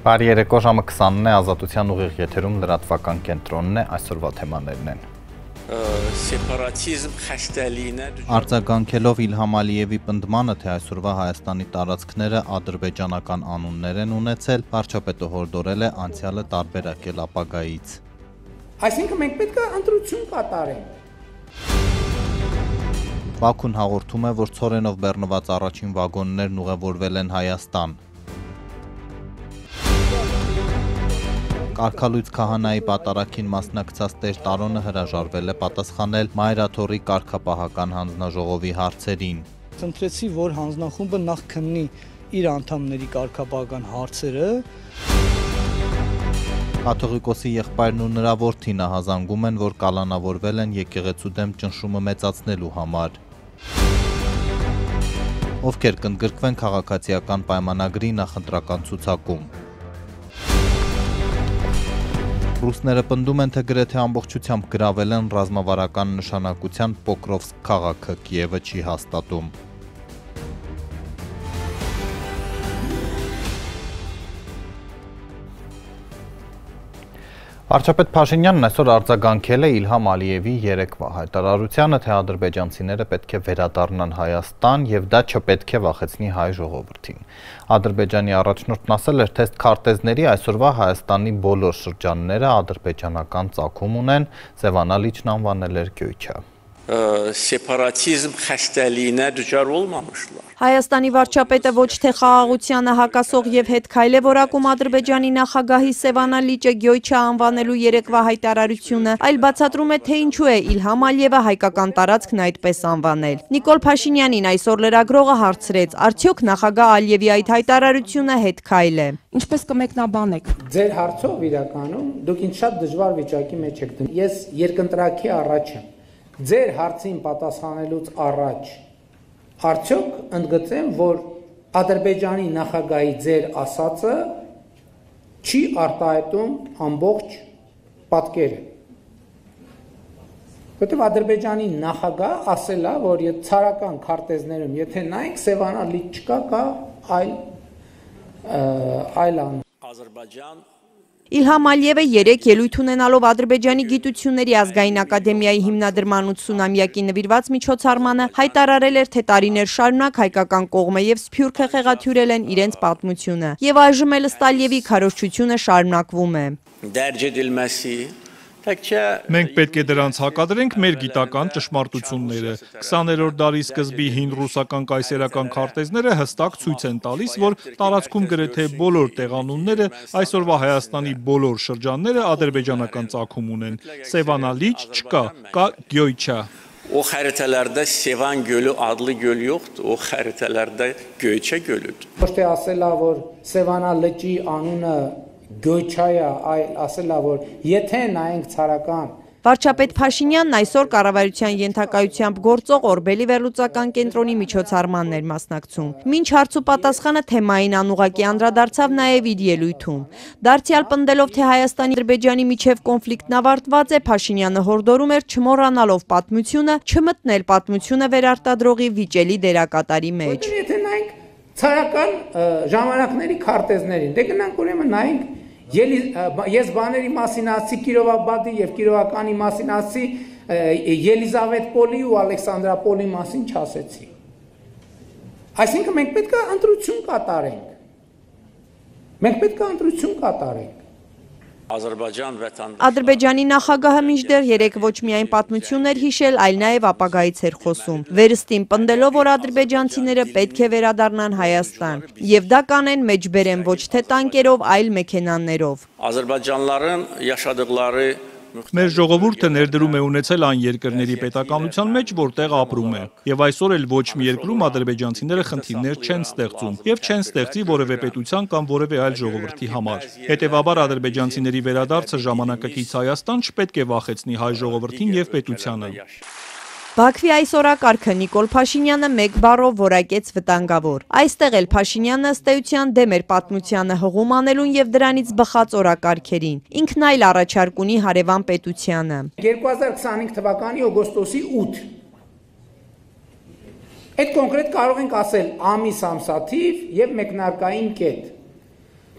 Բարի երեկո, ժամը 20-ն է, Ազատության ուղիղ եթերում լրատվական կենտրոնն է, այսօրվա թեմաներն են։ Սեպարատիզմ խստալինը Արձագանքելով Իլհամ Ալիևի պնդմանը, թե այսօրվա Հայաստանի տարածքները ադրբեջանական անուններ են ունեցել, վարչապետը հորդորել է անցյալը տարբերակել ապագայից։ Այսինքն մենք պետք է ընտրություն կատարենք։ Բաքուն հաղորդում է, որ Ցորենով բեռնված առաջին վագոններն ուղևորվել են Հայաստան։ Կարգալույծ քահանայի պատարագին մասնակցած Տեր Տարոնը հրաժարվել է պատասխանել Մայրաթոռի կարգապահական հանձնաժողովի հարցերին։ Խնդրեցի, որ հանձնախումբը նախ քննի իր անդամների կարգապահական հարցերը։ Կաթողիկոսի եղբայրն ու նրա որդին ահազանգում են, որ կալանավորվել են եկեղեցու դեմ ճնշումը մեծացնելու համար։ Ովքեր կընդգրկվեն քաղաքացիական պայմանագրի նախընտրական ցուցակում։ Ռուսները պնդում են, թե գրեթե ամբողջությամբ գրավել են ռազմավարական նշանակության Պոկրովսկ քաղաքը, Կիևը չի հաստատում։ Վարչապետ Փաշինյանն այսօր արձագանքել է Իլհամ Ալիևի երեկվա հայտարարությանը, թե ադրբեջանցիները պետք է վերադառնան Հայաստան եւ դա չպետք է վախեցնի հայ ժողովրդին։ Ադրբեջանի առաջնորդն ասել էր, թե քարտեզների այսօրվա Հայաստանի բոլոր շրջանները ադրբեջանական ծագում ունեն, Սևանալիչն անվանել էր Գյոյչա։ Սեպարատիզմ խստալինը դժվար olmamışlar։ Հայաստանի վարչապետը ոչ թե խաղաղությանը հակասող եւ հետքայլ է որակում Ադրբեջանի նախագահի Սևանալիչը Գյոյչա անվանելու երեկվա հայտարարությունը, այլ բացատրում է, թե ինչու է Իլհամ Ալիևը հայկական տարածքն այդպես անվանել։ Նիկոլ Փաշինյանին այսօր լրագրողը հարցրեց, արդյոք նախագահ Ալիևի այդ հայտարարությունը հետքայլ է։ Ինչպես կմեկնաբանեք։ Ձեր հարցով իրականում դուք ինձ շատ դժվար վիճակի մեջ եք դնում։ Ես երկընտրակի առաջ եմ։ Ձեր հարցին պատասխանելուց առաջ արդյոք ընդգծեմ, որ Ադրբեջանի նախագահի ձեր ասածը չի արտահայտում ամբողջ պատկերը։ Որտեղ Ադրբեջանի նախագահ ասել է, որ ցարական քարտեզներում, եթե նայենք, Սևանալիչ չկա, կա այլ անուն։ Ադրբեջան Իլհամ Ալիևը երեկ ելույթ ունենալով Ադրբեջանի գիտությունների ազգային ակադեմիայի հիմնադրման 80-ամյակի նվիրված միջոցառմանը հայտարարել էր, թե տարիներ շարունակ հայկական կողմը եւ Սփյուռքը խեղաթյուրել են իրենց պատմությունը եւ այժմ էլ ըստ Ալիևի քարոզչությունը շարունակվում է։ դերջ edilmesi Մենք պետք է դրանց հակադրենք մեր գիտական ճշմարտությունները։ 20-րդ դարի սկզբի հին ռուսական կայսերական քարտեզները հստակ ցույց են տալիս, որ տարածքում գրեթե բոլոր տեղանունները այսօրվա Հայաստանի բոլոր շրջանները ադրբեջանական ծագում ունեն։ Սևանալիչ չկա, կա Գյոյչա։ O xəritələrdə Sevan gölü adlı göl yoxdur, o xəritələrdə Göyçə gölüdür։ Ոչ թե ասել է, որ Սևանալիչի անունը Գյոյչայա, այլ ասել է, որ եթե նայենք ցարական։ Վարչապետ Փաշինյանն այսօր կառավարության ենթակայությամբ գործող Օրբելի վերլուծական կենտրոնի միջոցառմանն էր մասնակցում։ Մինչ հարց ու պատասխանը թեմային անուղղակի անդրադարձավ նաև իր ելույթում։ Դարձյալ պնդելով, թե Հայաստանի Ադրբեջանի միջև կոնֆլիկտն ավարտված է, Փաշինյանը հորդորում էր չմոռանալով պատմությունը, չմտնել պատմությունը վերարտադրողի վիճելի դերակատարի մեջ։ Եթե նայենք ցարական ժամանակների քարտեզներին, դե գնանք ուրեմն նայենք Ես բաների մասին ասի Կիրովաբադի եւ Կիրովականի մասին ասի Ելիզավետպոլի ու Ալեքսանդրապոլի մասին չասեցի։ Այսինքն մենք պետք է ընտրություն կատարենք։ Մենք պետք է ընտրություն կատարենք։ Ադրբեջանի նախագահը մինչդեռ երեկ ոչ միայն պատմությունն էր հիշել, այլ նաև ապագայից էր խոսում։ Վերստին պնդելով, որ ադրբեջանցիները պետք է վերադառնան Հայաստան, եւ դա կանեն մեջբերեն ոչ թե տանկերով, այլ մեքենաներով։ Ադրբեջանlıların yaşadıkları Մեր ժողովուրդը ներդրում է ունեցել այն երկրների պետականության մեջ, որտեղ ապրում է։ Եվ այսօր էլ ոչ մի երկրում ադրբեջանցիները խնդիրներ չեն ստեղծում եւ չեն ստեղծի որևէ պետության կամ որևէ այլ ժողովրդի համար։ Հետևաբար ադրբեջանցիների վերադարձը ժամանակակից Հայաստան չպետք է վախեցնի հայ ժողովրդին եւ պետությանը։ Բաքվի այս օրակարգը Նիկոլ Փաշինյանը մեկ բառով որակեց վտանգավոր։ Այստեղ էլ Փաշինյանը ըստ էության դեմ էր պատմությանը հղում անելուն եւ դրանից բխած օրակարգերին։ Ինքն այլ առաջարկ ունի հարևան պետությանը։ 2025 թվականի օգոստոսի 8 Այդ կոնկրետ կարող ենք ասել ամիս ամսաթիվ եւ մեկնարկային կետ։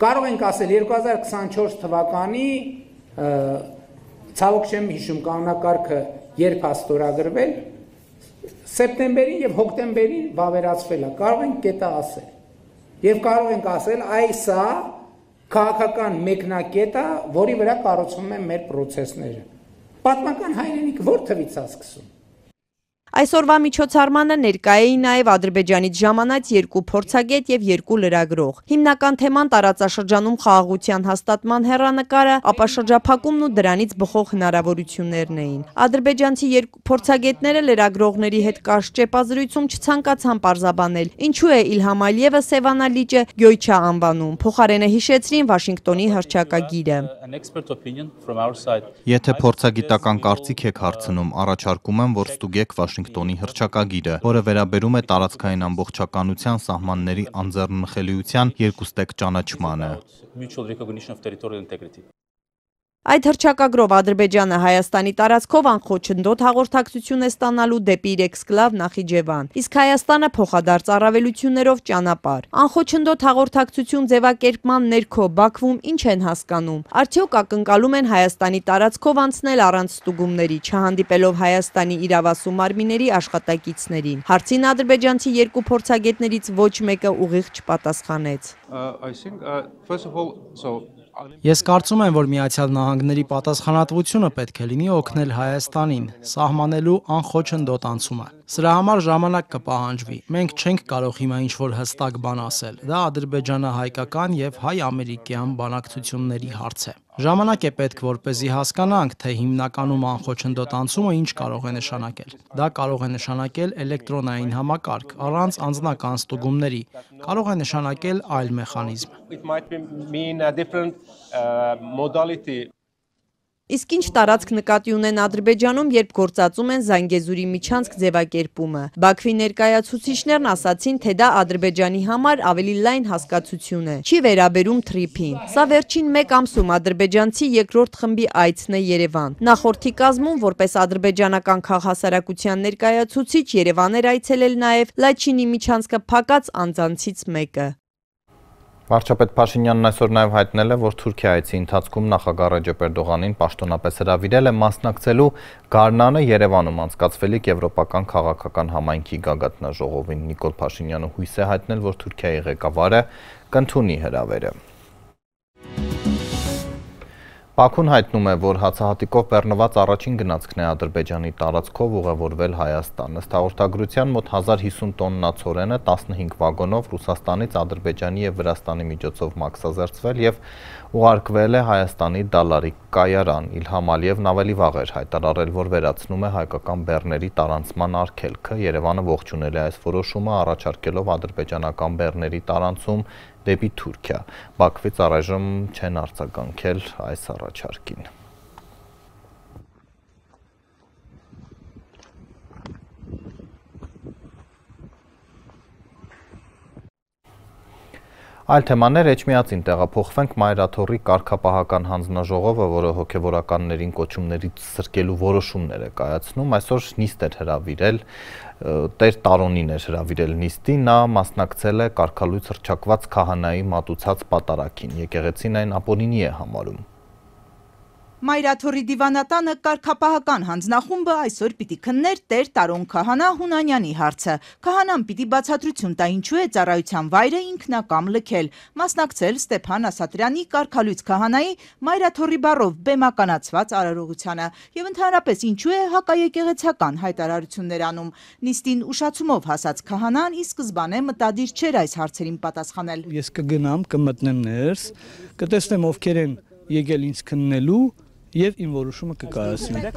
Կարող ենք ասել 2024 թվականի ցավոք չեմ հիշում կանոնակարգը երբ է ստորագրվել, սեպտեմբերին եւ հոկտեմբերին վավերացվել է, կարող ենք կետա ասել։ Եվ կարող ենք ասել այսա քաղաքական մեկնակետ է, որի վրա կառուցվում են մեր process-ները։ Պատմական հայրենիք որ թվից է սկսում։ Այսօրվա միջոցառմանը ներկա էին նաև Ադրբեջանից ժամանած 2 փորձագետ եւ 2 լրագրող։ Հիմնական թեման տարածաշրջանում խաղաղության հաստատման հեռանկարը, ապա շրջափակումն ու դրանից բխող հնարավորություններն էին։ Ադրբեջանցի 2 փորձագետները լրագրողների հետ կարճ ճեպազրույցում չցանկացան պարզաբանել, ինչու է Իլհամ Ալիևը Սևանա լիճը Գյոյչա անվանում։ Փոխարենը հիշեցրին Վաշինգտոնի հռչակագիրը։ Եթե փորձագիտական կարծիք եք հարցնում, առաջարկում եմ, որ ստուգեք Վաշինգտոնի հռչակագիրը, որը վերաբերում է տարածքային ամբողջականության սահմանների անձեռնմխելիության երկուստեք ճանաչմանը։ Այդ հռչակագրով Ադրբեջանը Հայաստանի տարածքով անխոչնդոտ հաղորդակցություն է ստանալու դեպի իր էքսկլավ Նախիջևան, իսկ Հայաստանը փոխադարձ առավելություններով ճանապարհ։ Անխոչնդոտ հաղորդակցություն ձևակերպման ներքո Բաքվում ինչ են հասկանում։ Արդյոք ակնկալում են Հայաստանի տարածքով անցնել առանց ստուգումների, չհանդիպելով Հայաստանի իրավասու մարմինների աշխատակիցներին։ Հարցին ադրբեջանցի 2 փորձագետներից ոչ մեկը ուղիղ չպատասխանեց։ Ես կարծում եմ, որ Միացյալ Նահանգների պատասխանատվությունը պետք է լինի օգնել Հայաստանին, սահմանելու անխոչնդոտ անցումը։ Սրա համար ժամանակ կպահանջվի։ Մենք չենք կարող հիմա ինչ-որ հստակ բան ասել։ Դա ադրբեջանա-հայկական եւ հայ-ամերիկյան բանակցությունների հարց է։ Ժամանակ է պետք, որպեսզի հասկանանք, թե հիմնականում անխոչնդոտ անցումը ինչ կարող է նշանակել։ Դա կարող է նշանակել էլեկտրոնային համակարգ, առանց անձնական ստուգումների, կարող է նշանակել այլ մեխանիզմ։ Իսկ ինչ տարածք նկատի ունեն Ադրբեջանում, երբ գործածում են Զանգեզուրի միջանցք ձևակերպումը։ Բաքվի ներկայացուցիչներն ասացին, թե դա Ադրբեջանի համար ավելի լայն հասկացություն է, չի վերաբերում թրիփին։ Սա վերջին 1 ամսում ադրբեջանցի 2-րդ խմբի այցն է Երևան։ Նախորդի կազմում, որպես ադրբեջանական քաղաքասարակության ներկայացուցիչ, Երևան էր այցելել նաև Լաչինի միջանցքը փակած անձանցից մեկը։ Վարչապետ Փաշինյանն այսօր նաև հայտնել է, որ Թուրքիայցի ընթացքում նախագահ Ռեջեփ Էրդողանին պաշտոնապես հրավիրել է մասնակցելու Գարնանը Երևանում անցկացվելիք եվրոպական քաղաքական համայնքի գագաթնաժողովին։ Նիկոլ Փաշինյանը հույս է հայտնել, որ Թուրքիայի ղեկավարը կընդունի հրավերը։ Բաքուն հայտնում է, որ հացահատիկով բեռնված առաջին գնացքն է Ադրբեջանի տարածքով ուղևորվել Հայաստան։ Ըստ հաղորդագրության մոտ 1050 տոննա ցորենը 15 վագոնով Ռուսաստանից Ադրբեջանի եւ Վրաստանի միջոցով մաքսազերծվել եւ ուղարկվել է Հայաստանի դալարի կայարան։ Իլհամ Ալիևն ավելի վաղ էր հայտարարել, որ վերացնում է հայկական բեռների տարանցման արգելքը։ Երևանը ողջունել է այս որոշումը, առաջարկելով ադրբեջանական բեռների տարանցում դեպի Թուրքիա։ Բաքվից առայժմ չեն արձագանքել այս առաջարկին։ Այլ թեմաներ Էջմիածին տեղափոխվենք Մայրաթոռի կարգապահական հանձնաժողովը, որը հոգևորականներին կոչումներից սրկելու որոշումներ է կայացնում, այսօր նիստ էր հրավիրել, Տեր Տարոնին էր հրավիրել նիստին, նա մասնակցել է կարգալույց հռչակված քահանայի մատուցած պատարագին, եկեղեցին այն ապօրինի է համարում։ Մայրաթոռի դիվանատանը կարգապահական հանձնախումբը այսօր պիտի քններ Տեր Տարոն քահանա Հունանյանի հարցը։ Քահանան պիտի բացատրություն տա ինչու է ծառայության վայրը ինքնակամ լքել, մասնակցել Ստեփան Ասատրյանի կարգալույց քահանայի Մայրաթոռի բառով բեմականացված արարողությանը եւ ընդհանրապես ինչու է հակաեկեղեցական հայտարարություններ անում։ Նիստին ուշացումով հասած քահանան ի սկզբանե մտադիր չէր այս հարցերին պատասխանել։ Ես կգնամ, կմտնեմ ներս, կտեսնեմ ովքեր են եկել ինձ քննելու եւ իմ որոշումը կկայացնեմ։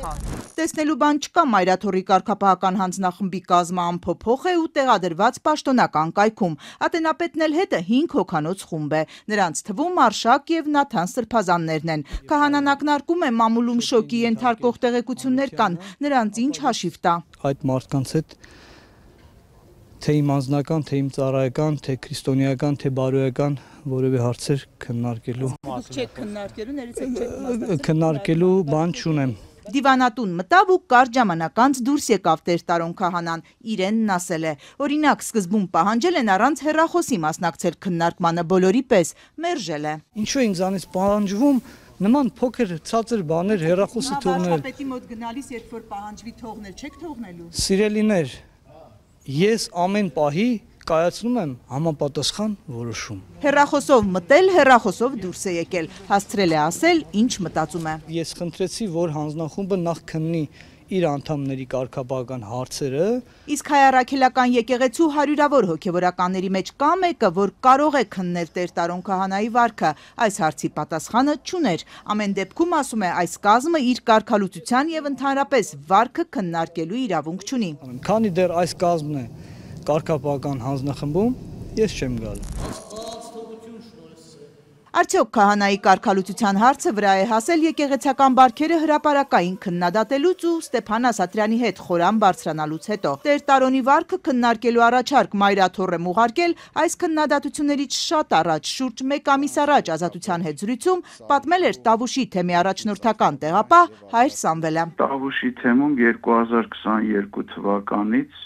Տեսնելու բան չկա, Մայրաթոռի կարգապահական հանձնախմբի կազմը ամփոփող է ու տեղադրված պաշտոնական կայքում։ Ատենապետն էլ հետը 5 հոգանոց խումբ է։ Նրանց թվում Արշակ եւ Նաթան Սրբազաններն են։ Քահանան ակնարկում է մամուլում շոկի ենթարկող տեղեկություններ կան, նրանց ինչ հաշիվ տա։ Այդ մարդկանց հետ թե իմ անձնական, թե իմ ծառայական, թե քրիստոնեական, թե բարոյական որևէ հարցեր քննարկելու։ Դուք չեք քննարկելու, ներեցեք չեք մասնակցելու։ Քննարկելու բան չունեմ։ Դիվանատուն մտավ ու կարճ ժամանակ անց դուրս եկավ Տեր Տարոն քահանան, իրենն ասել է. օրինակ սկզբում պահանջել են առանց հեռախոսի մասնակցել քննարկմանը, բոլորի պես մերժել է։ Ինչու է ինձանից պահանջվում նման փոքր ցածր բաներ հեռախոսը թողնել։ Վարչապետի մոտ գնալիս, երբ որ պահանջվի թողնել, չեք թողնելու։ Սիրելիներ, ես ամեն պահի կայացնում եմ համապատասխան որոշում։ Հեռախոսով մտել, հեռախոսով դուրս է եկել, հասցրել է ասել, ինչ մտածում է։ Ես խնդրեցի, որ հանձնախումբը նախ քննի իր անդամների կարգապահական հարցերը։ Իսկ Հայ Առաքելական եկեղեցու հարյուրավոր հոգևորականների մեջ կա մեկը, որ կարող է քննել Տեր Տարոն քահանայի վարքը, այս հարցի պատասխանը չուներ։ Ամեն դեպքում, ասում է, այս կազմը իր կարգալուծության եւ ընդհանրապես վարքը քննարկելու իրավունք չունի։ Քանի դեռ այս կազմն է կարգապահական հանձնախմբում, ես չեմ գալ։ Արդյոք քահանայի կարգալուծության հարցը վրա է հասել եկեղեցական բարքերը հրապարակային քննադատելուց ու Ստեփան Ասատրյանի հետ խորան բարձրանալուց հետո։ Տեր Տարոնի վարքը քննարկելու առաջարկ Մայրաթոռ ուղարկել այս քննադատություններից շատ առաջ, շուրջ 1 ամիս առաջ Ազատության հետ զրույցում պատմել էր Տավուշի թեմի առաջնորդական տեղապահ Հայր Սամվելը։ Տավուշի թեմում 2022 թվականից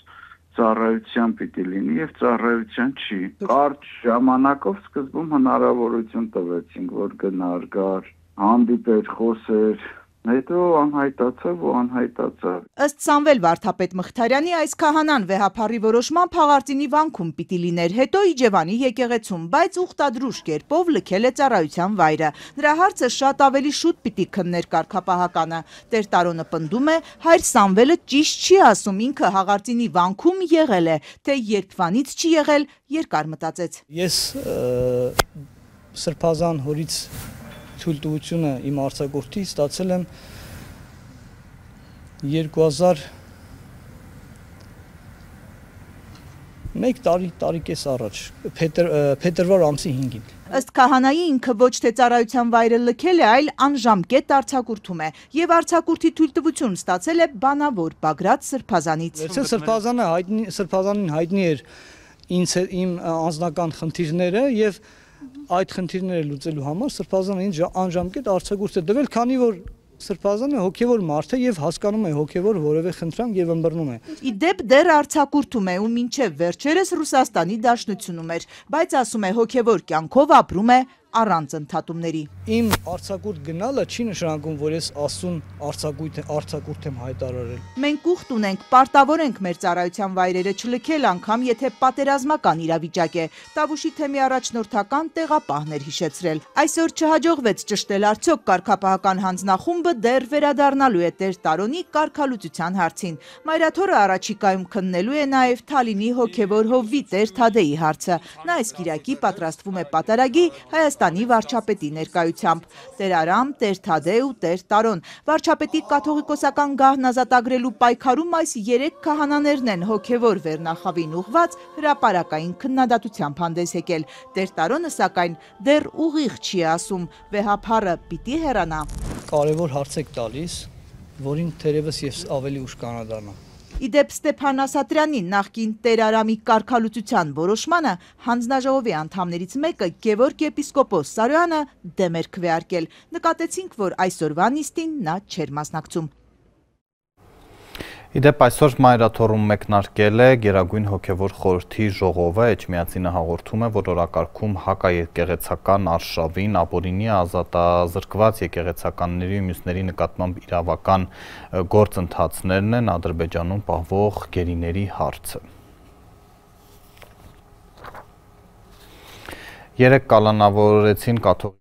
ծառայության պիտի լինի եւ ծառայության չի։ Կարճ ժամանակով սկզբում հնարավորություն տվեցինք, որ գնար, գար, հանդիպեր, խոսեր, հետո անհայտացավ ու անհայտացավ։ Ըստ Սամվել Վարդապետ Մխիթարյանի այս քահանան վեհափառի որոշման Փաղարծինի վանքում պիտի լիներ, հետո Իջևանի եկեղեցում, բայց ուխտադրուժ կերպով լքել է ծառայության վայրը։ Նրա հարցը շատ ավելի շուտ պիտի քններ կարգապահականը։ Տեր Տարոնը պնդում է, Հայր Սամվելը ճիշտ չի ասում, ինքը Հաղարծինի վանքում եղել է, թե երբվանից չի եղել, երկար մտածեց։ Ես սրբազան հորից թույլտվությունը իմ արձակուրդի ստացել եմ 2001 տարի առաջ, փետրվար ամսի 5-ին։ Ըստ քահանայի ինքը ոչ թե ծառայության վայրը լքել է, այլ անժամկետ արձակուրդում է եւ արձակուրդի թույլտվություն ստացել է բանավոր Բագրատ Սրբազանից։ Սրբազանին հայտնի էր իմ անձնական խնդիրները եւ այդ խնդիրները լուծելու համար Սրբազանը ինձ անժամկետ արձակուրդ է տվել, քանի որ Սրբազանը հոգևոր մարդ է եւ հասկանում է հոգևոր որևէ խնդրանք եւ ըմբռնում է։ Իդեպ դեռ արձակուրդում է ու մինչեւ վերջերս Ռուսաստանի Դաշնությունում էր, բայց ասում է հոգևոր կյանքով ապրում է առանց ընդհատումների։ Իմ արձակուրդ գնալը չի նշանակում, որ ես Աստծուն արձակուրդ եմ հայտարարել։ Մենք ուխտ ունենք, պարտավոր ենք մեր ծառայության վայրերը չլքել, անգամ եթե պատերազմական իրավիճակ է։ Տավուշի թեմի առաջնորդական տեղապահներ հիշեցրել։ Այսօր չհաջողվեց ճշտել արդյոք կարգապահական հանձնախումբը դեռ վերադառնալու է Տեր Տարոնի կարգալուծության հարցին։ Մայրաթոռը առաջիկայում քննելու է նաև Թալինի հոգևոր հովվի Տեր Թադեի հարցը։ Նա այս կիրակի պատրաստվում է պատարագի Հայաստանի վարչապետի ներկայությամբ։ Տեր Արամ, Տեր Թադե ու Տեր Տարոն։ Վարչապետի կաթողիկոսական գահն ազատագրելու պայքարում այս 3 քահանաներն են հոգևոր վերնախավին ուղված հրապարակային քննադատությամբ հանդես եկել։ Տեր Տարոնը սակայն դեռ ուղիղ չի ասում, վեհափառը պիտի հեռանա։ Կարևոր հարց եք տալիս, որին թերևս ես ավելի ուշ կանադառնամ։ Իդեպ Ստեփան Ասատրյանի նախկին Տեր Արամի կարգալուծության որոշմանը հանձնաժողովի անդամներից մեկը Գևորգ եպիսկոպոս Սարոյանը դեմ էր քվեարկել։ Նկատեցինք, որ այսօրվա նիստին նա չէր մասնակցում։ Իդեպ այսօր Մայրաթոռում մեկնարկել է Գերագույն հոգևոր խորհրդի ժողովը, Էջմիածինը հաղորդում է, որ օրակարգում հակաեկեղեցական արշավին, ապօրինի ազատազրկված եկեղեցականների ու մյուսների նկատմամբ իրավական գործընթացներն են, Ադրբեջանում պահվող գերիների հարցը։ 3 կալանավորեցին կաթողիկ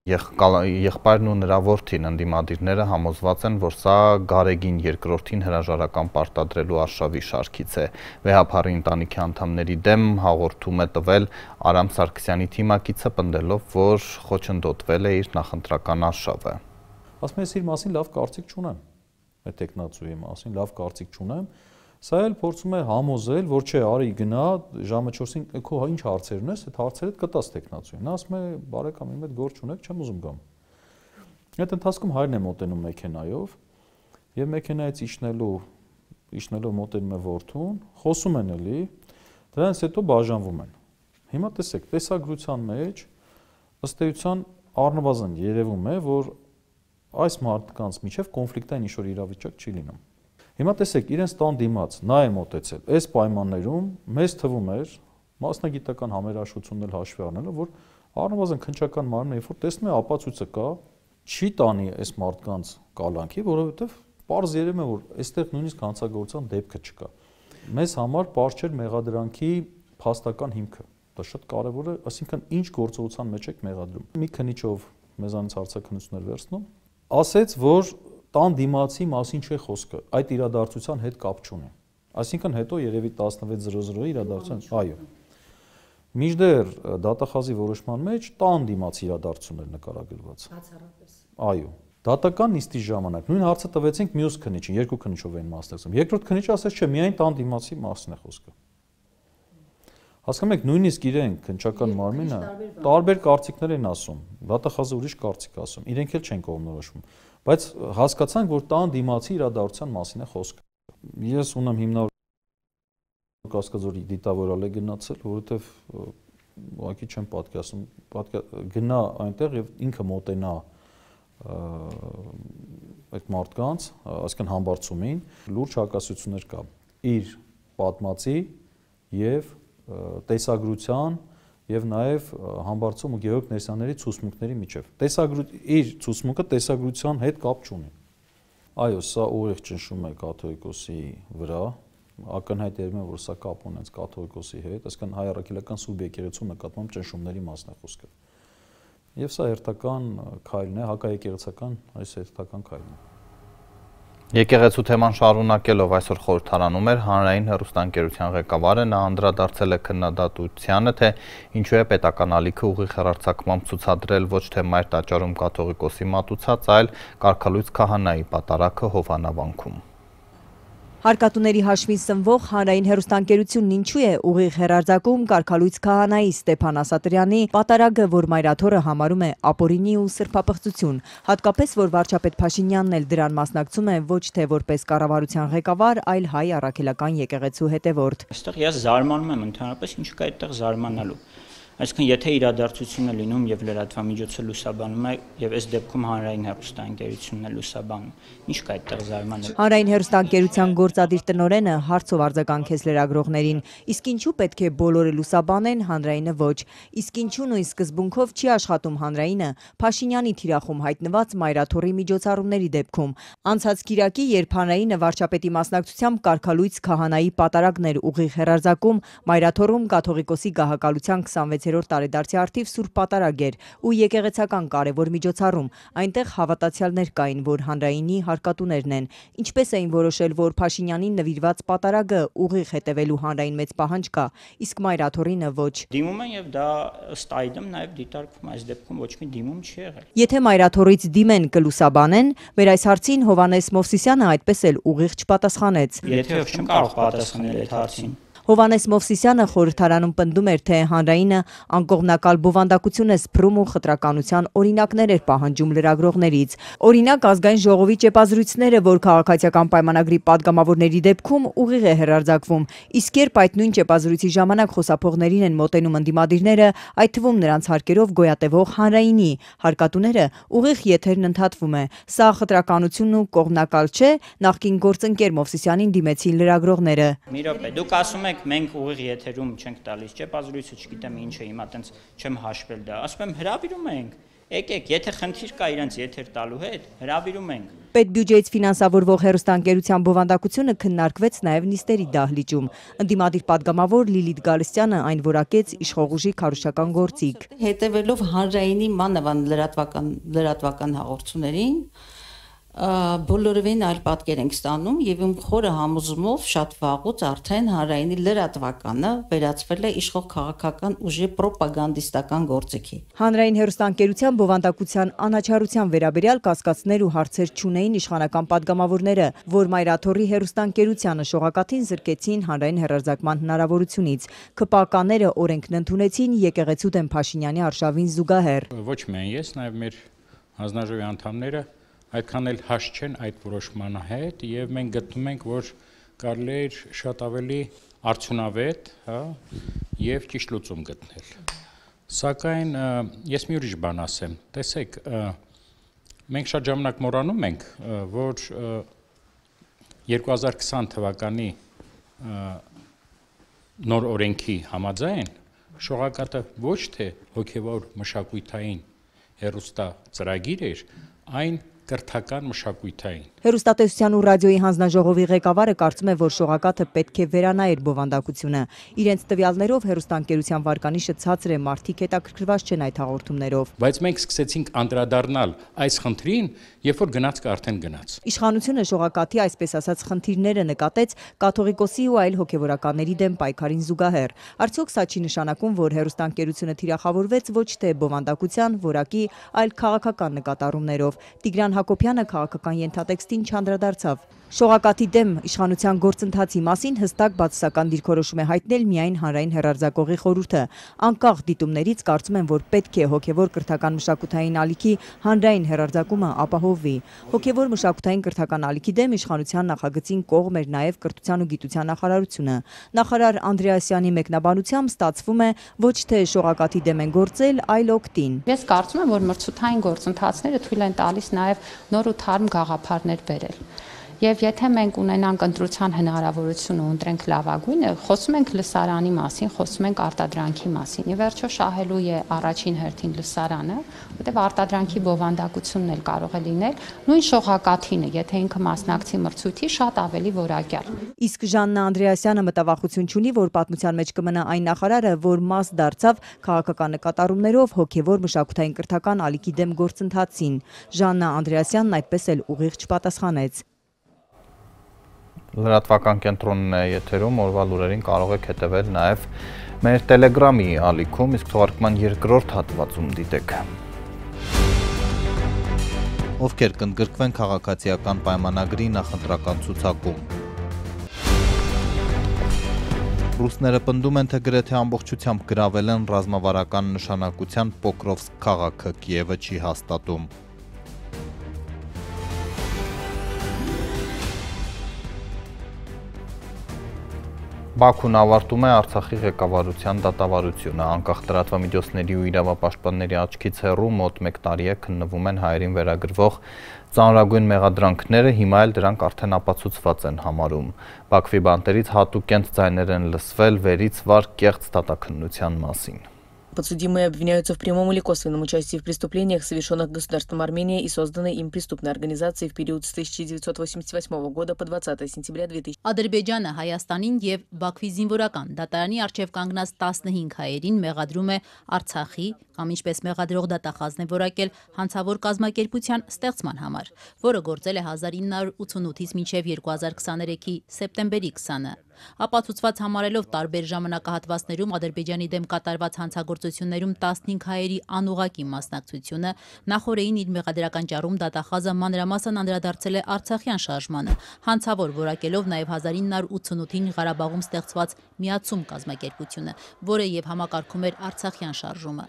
եղբայրն ու նրա որդին, ընդդիմադիրները համոզված են, որ սա Գարեգին II-ին հրաժարական պարտադրելու արշավի շարքից է։ Վեհափառի ընտանիքի անդամների դեմ հաղորդում է տվել Արամ Սարգսյանի թիմակիցը, պնդելով, որ խոչընդոտվել է իր նախընտրական արշավը։ Ասում ես իր մասին լավ կարծիք չունեմ, այդ տեխնացուի մասին լավ կարծիք չունեմ, սա էլ փորձում է համոզել, որ չէ, արի գնա ժամը 4-ին քո ինչ հարցեր ունես, այդ հարցերդ կտաս տեխնացուին։ Նա ասում է, բարեկամ, իմ հետ գործ չունեք, չեմ ուզում գամ։ Այդ ընթացքում հայրն է մոտենում մեքենայով եւ մեքենայից իջնելով մոտենում է որդուն, խոսում են էլի, դրանից հետո բաժանվում են։ Հիմա տեսեք, տեսագրության մեջ ըստ էության առնվազն երևում է, որ այս մարդկանց միջև կոնֆլիկտային ինչ-որ իրավիճակ չի լինում։ Հիմա տեսեք, իրենց տան դիմաց նա է մոտեցել։ Այս պայմաններում մեզ թվում էր, մասնագիտական համերաշխությունն էլ հաշվի առնելով, որ առնվազն քննչական մարմինը երբ որ տեսնում է ապացույցը կա, չի տանի այս մարդկանց կալանքի, որովհետև պարզ երևում է, որ այստեղ նույնիսկ հանցագործության դեպքը չկա։ Մեզ համար պարզ չէր մեղադրանքի փաստական հիմքը։ Դա շատ կարևոր է, այսինքն ինչ գործողության մեջ եք մեղադրում։ Մի քննիչով մեզանից հարցաքննություններ վերցնում, ասեց, որ տան դիմացի մասին չէ խոսքը, այդ իրադարձության հետ կապ չունի։ Այսինքն հետո երևի 16:00-ի իրադարձության, այո։ Մինչդեռ դատախազի որոշման մեջ տան դիմացի իրադարձություններ նկարագրված։ Բացառապես։ Այո։ Դատական նիստի ժամանակ նույն հարցը տվեցինք մյուս քննիչին, երկու քննիչով էին մասնակցում։ Երկրորդ քննիչը ասեց, չէ, միայն տան դիմացի մասին է խոսքը։ Հասկանում եք, նույնիսկ իրենք քննչական մարմինը տարբեր կարծիքներ են ասում, դատախազը ուրիշ կարծիք ասում, իրենք էլ չեն կողմնորոշվում, բայց հասկացանք, որ տան դիմացի իրադարձության մասին է խոսքը։ Ես ունեմ հիմնավոր Կասկադի դիտավորալ է գնացել, որովհետև ուղղակի չեմ պատկերացնում, գնա այնտեղ եւ ինքը մոտենա այդ մարդկանց, այսինքն համբարձումին, լուրջ հակասություններ կա իր պատմածի եւ տեսագրության եւ նաեւ համբարձում ու Գեորգ Ներսյանների ցուցմունքների միջեւ։ Իր ցուցմունքը տեսագրության հետ կապ չունի։ Այո, սա ուղիղ ճնշում է կաթողիկոսի վրա, ակնհայտ երևում է, որ սա կապ ունենց կաթողիկոսի հետ, այսինքն հայ առաքելական սուրբ եկեղեցու նկատմամբ ճնշումների մասն է խոսքը։ Եվ սա հերթական քայլն է, հակաեկեղեցական այս հերթական քայլն է։ Եկեղեցու թեման շարունակելով այսօր խորհրդարանում էր հանրային հեռուստաընկերության ղեկավարը, նա անդրադարձել է քննադատությանը, թե ինչու է պետական ալիքը ուղիղ հեռարձակմամբ ցուցադրել ոչ թե մայր տաճարում կաթողիկոսի մատուցած, այլ կարգալույց քահանայի պատարագը Հովանավանքում։ Հարկատուների հաշվին սնվող հանրային հեռուստաընկերությունն ինչու է ուղիղ հեռարձակում կարգալույց քահանայի Ստեփան Ասատրյանի պատարագը, որ մայրաթորը համարում է ապօրինի ու սրբապղծություն, հատկապես որ վարչապետ Փաշինյանն էլ դրան մասնակցում է ոչ թե որպես կառավարության ղեկավար, այլ հայ առաքելական եկեղեցու հետևորդ։ Այստեղ ես զարմանում եմ ընդհանրապես, ինչ կա այդտեղ զարմանալու։ Այսինքն, եթե իրադարձությունը լինում եւ լրատվամիջոցը լուսաբանում է եւ այս դեպքում հանրային հեռուստաընկերությունն է լուսաբանում, ինչ կա այդտեղ զարմանալու։ Հանրային հեռուստաընկերության գործադիր տնօրենը հարցով արձագանքեց լրագրողներին, իսկ ինչու պետք է բոլորը լուսաբանեն, հանրայինը ոչ, իսկ ինչու նույն սկզբունքով չի աշխատում հանրայինը Փաշինյանի թիրախում հայտնված մայրաթորի միջոցառումների դեպքում։ Անցած կիրակի, երբ հանրայինը վարչապետի մասնակցությամբ կարգալույց քահանայի պատարագներ ուղիղ հեռարձակում, մայրաթորում կաթողիկոսի գահակալության 26-րդ տարեդարձի առթիվ սուրբ պատարագ էր ու եկեղեցական կարևոր միջոցառում, այնտեղ հավատացյալներ կային, որ հանրայինի հարկատուներն են, ինչպես էին որոշել, որ Փաշինյանին նվիրված պատարագը ուղիղ հետևելու հանրային մեծ պահանջ կա, իսկ մայրաթորինը ոչ։ Դիմում են եւ դա ըստ այդմ նաեւ դիտարկվում, այս դեպքում ոչ մի դիմում չի եղել։ Եթե մայրաթորից դիմեն կլուսաբանեն, մեր այս հարցին Հովանես Մովսիսյանը այդպես էլ ուղիղ չպատասխանեց։ Եթե չեմ կարող պատասխանել այդ հարցին։ Հովանես Մովսիսյանը խորհրդարանում պնդում էր, թե հանրայինը անկողմնակալ բովանդակություն է սփռում ու խտրականության օրինակներ էր պահանջում լրագրողներից։ Օրինակ, ազգային ժողովի ճեպազրույցները, որ քաղաքացիական պայմանագրի падգամավորների դեպքում ուղիղ է հեռարձակվում, իսկ երբ այդ նույն ճեպազրույցի ժամանակ խոսափողներին են մոտենում ընդդիմադիրները, այդ թվում նրանց հարկերով գոյատևող հանրայինի, հարկատուները ուղիղ եթերն ընդհատվում է։ Սա խտրականությունն ու կողմնակալ չէ, նախկին գործընկեր Մովսիսյանին դիմեցին լրագրողները։ Մի րոպե, դուք ասում եք մենք ուղիղ եթերում չենք տալիս ճեպազրույցը, չգիտեմ ինչ է, հիմա տենց չեմ հաշվել դա։ Ասում եմ հրավիրում ենք, եկեք, եթե խնդիր կա իրենց եթեր տալու հետ, հրավիրում ենք։ Պետբյուջեից ֆինանսավորվող հեռուստաընկերության բովանդակությունը քննարկվեց նաև նիստերի դահլիճում։ Ընդդիմադիր падգամավոր Լիլիթ Գալստյանը այն որակեց իշխող ուժի քարոզչական գործիք։ Հետևելով հանրայինի մանավանդ լրատվական հաղորդումներին, բոլորովին այլ պատկեր ենք ստանում եւ իմ խորը համոզումով շատ վաղուց արդեն հանրայինի լրատվականը վերածվել է իշխող քաղաքական ուժի ռոպագանդիստական գործիքի։ Հանրային հեռուստաընկերության բովանդակության անաչառության վերաբերյալ կասկածներ ու հարցեր չունեին իշխանական падգամավորները, որ մայրաթորի հեռուստաընկերությանը շողակաթին զրկեցին հանրային հեռարձակման հնարավորությունից։ ՔՊԱ-ները օրենքն ընդունեցին եկեղեցու դեմ Փաշինյանի արշավին զուգահեռ։ Ոչ միայն ես, նաև մեր հանձնաժողովի անդամները այդքան էլ հաշ չեն այդ որոշման հետ եւ մենք գտնում ենք, որ կարելի է շատ ավելի արդյունավետ, եւ ճիշտ լուծում գտնել։ Սակայն ես մի ուրիշ բան ասեմ, տեսեք, Մենք շատ ժամանակ մոռանում ենք, որ 2020 թվականի նոր օրենքի համաձայն շողակաթը ոչ թե հոգևոր մշակութային հեռուստա ծրագիր էր, այն կրթական մշակութային։ Հեռուստատեսության ու ռադիոյի հանձնաժողովի ղեկավարը կարծում է, որ շողակաթը պետք է վերանայեր բովանդակությունը։ Իրենց տվյալներով հեռուստաընկերության վարկանիշը ցածր է, մարդիկ հետաքրքրված չեն այդ հաղորդումներով։ Բայց մենք սկսեցինք անդրադառնալ այս խնդրին, երբ որ գնացքը արդեն գնաց։ Իշխանությունը շողակաթի այսպես ասած խնդիրները նկատեց կաթողիկոսի ու այլ հոգևորականների դեմ պայքարին զուգահեռ։ Արդյոք սա չի նշանակում, որ հեռուստաընկերությունը թիրախավորվեց ոչ թե բովանդակության, որակի, այլ քաղաքական նկատառումներով։ Տիգրան Հակոբյանը քաղաքական ենթատեքստին չանդրադարձավ։ Շողակաթի դեմ իշխանության գործընթացի մասին հստակ բացասական դիրքորոշում է հայտնել միայն հանրային հեռարձակողի խորհուրդը։ Անկախ դիտումներից կարծում են, որ պետք է հոգևոր կրթական մշակութային ալիքի հանրային հեռարձակումը ապահովվի։ Հոգևոր մշակութային կրթական ալիքի դեմ իշխանության նախագծին կողմ էր նաև կրթության ու գիտության նախարարությունը։ Նախարար Անդրեասյանի մեկնաբանությամբ ստացվում է ոչ թե շողակաթի դեմ են գործել, այլ օգտին։ Ես կարծում եմ, որ մրցութային գործընթացները թույլ են տալիս նաև նոր ու թարմ գաղափարներ բերել։ Եվ եթե մենք ունենանք ընտրության հնարավորություն ու ընտրենք լավագույնը, խոսում ենք լսարանի մասին, խոսում ենք արտադրանքի մասին։ Եվ վերջո շահելու է առաջին հերթին լսարանը, որտեղ արտադրանքի բովանդակությունն էլ կարող է լինել, նույն շողակաթինը, եթե ինքը մասնակցի մրցույթի, շատ ավելի որակյալ։ Իսկ Ժաննա Անդրեասյանը մտավախություն չունի, որ պատմության մեջ կմնա այն նախարարը, որ մաս դարձավ քաղաքական նկատառումներով հոգևոր մշակութային կրթական ալիքի դեմ գործընթացին։ Ժաննա Անդրեասյանն այդպես էլ ուղիղ չպատասխանեց։ Լրատվական կենտրոնն է եթերում, օրվա լուրերին կարող եք հետևել նաև մեր Telegram-ի ալիքում, իսկ թողարկման երկրորդ հատվածում դիտեք։ Ովքեր կընդգրկվեն քաղաքացիական պայմանագրի նախընտրական ցուցակում։ Ռուսները պնդում են, թե գրեթե ամբողջությամբ գրավել են ռազմավարական նշանակության Պոկրովսկ քաղաքը, Կիևը չի հաստատում։ Բաքուն ավարտում է Արցախի ղեկավարության դատավարությունը, անկախ լրատվամիջոցների ու իրավապաշտպանների աչքից հեռու մոտ 1 տարի է քննվում են հայերին վերագրվող ծանրագույն մեղադրանքները, հիմա էլ դրանք արդեն ապացուցված են համարում։ Բաքվի բանտերից հատուկ կենտ ձայներ են լսվել վերից վար կեղծ դատաքննության մասին։ Подсудимые обвиняются в прямом или косвенном участии в преступлениях, совершенных государством Армения и созданной им преступной организацией в период с 1988 года по 20 сентября 2000. Ադրբեջանը Հայաստանին եւ Բաքվի զինվորական դատարանի արչեւ կանգնած 15 հայերին մեղադրում է Արցախի կամ ինչպես մեղադրող դատախազն է որակել հանցավոր կազմակերպության ստեղծման համար, որը գործել է 1988-ից մինչև 2023-ի սեպտեմբերի 20-ը։ Ապացուցված համարելով տարբեր ժամանակահատվածներում Ադրբեջանի դեմ կատարված հանցագործություններում 15 հայերի անուղղակի մասնակցությունը, նախորդին իր մեղադրական ճառում դատախազը մանրամասն անդրադարձել է Արցախյան շարժմանը, հանցավոր որակելով նաև 1988-ին Ղարաբաղում ստեղծված Միացում կազմակերպությունը, որը եւ համակարգում էր Արցախյան շարժումը։